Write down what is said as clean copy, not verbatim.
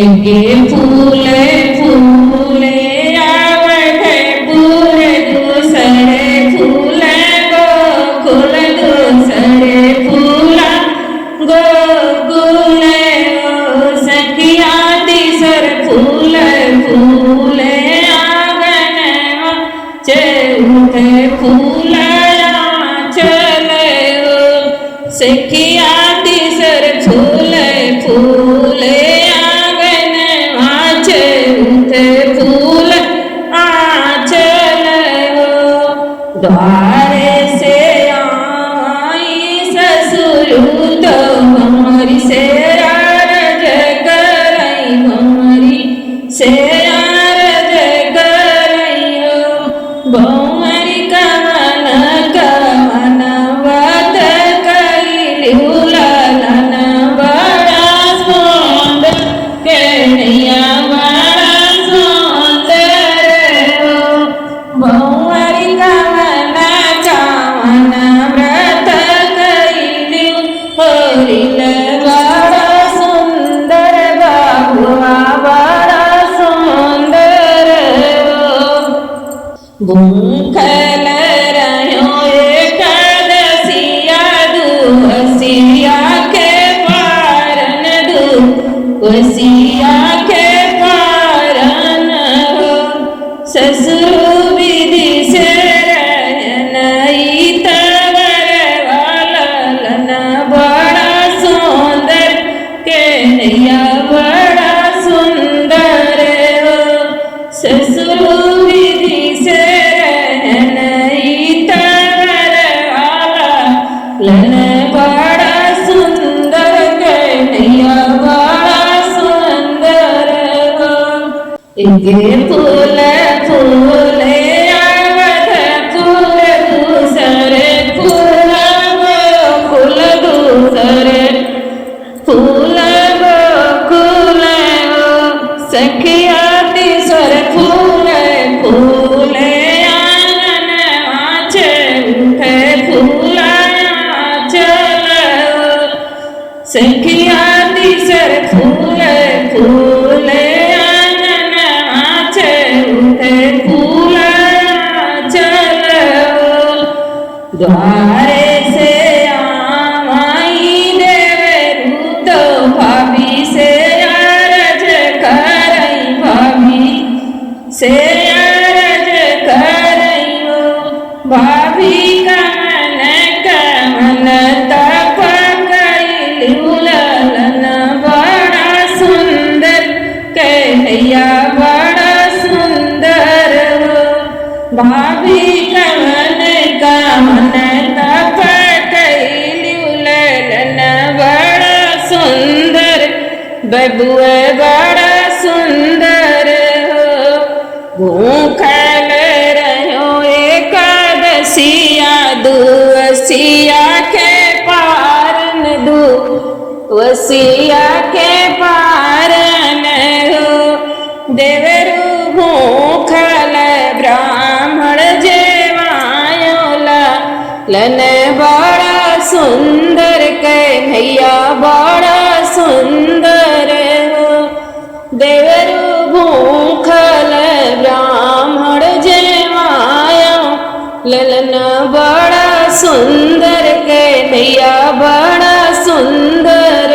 एके फूले फूले आवडे फूले दूसरे फूले गोकुल दूसरे फूला गोकुले सखिया तीसर फूले फूले आंगन चौथे फूला चले सखिया तीसर फूले फूले द्वारे से आई ससुर तो हमारी से आरज करई हमारी से आरज करइयो बहुमरी कवन कवन बात कइलिउ लालन बड़ा सुंदर के नैया बड़ा सुंदर बहुमरी बड़ा सुंदर बाबुआ बड़ा सुंदर भूखल रहो एकादशिया दुहसिया के पारन दुहसिया के पारन हो ससुर विधि से बड़ा सुंदर ससुर विधि से रहनई तर वाला लन बड़ा सुंदर कन्हैया बड़ा सुंदर इनके फूल फूले आवत फूल दूसरे फूल फूल दूसरे फूल सखिया तीसर फूले फूले आंगन चौथे फूला चले सखिया तीसर फूले फूले आंगन चौथे फूला चले द्वारे से आई देवरू तो भाभी से से अरज करइयो भाभी कमन कमन तप कइलिउ ललन बड़ा सुंदर कन्हैया बड़ा सुंदर भाभी कमन कमन तप कइलिउ ललन बड़ा सुंदर बबुआ बड़ा सुंदर भूखल रहो एकादशिया दुवसिया के पारन दुवसिया के पारन हो देवरू भूखल ब्राह्मण जेवायोला लन बड़ा सुंदर कन्हैया बड़ा सुंदर हो देवरू भूखल ब्राह्मण जेवायो ललन बड़ा सुंदर कन्हैया बड़ा सुंदर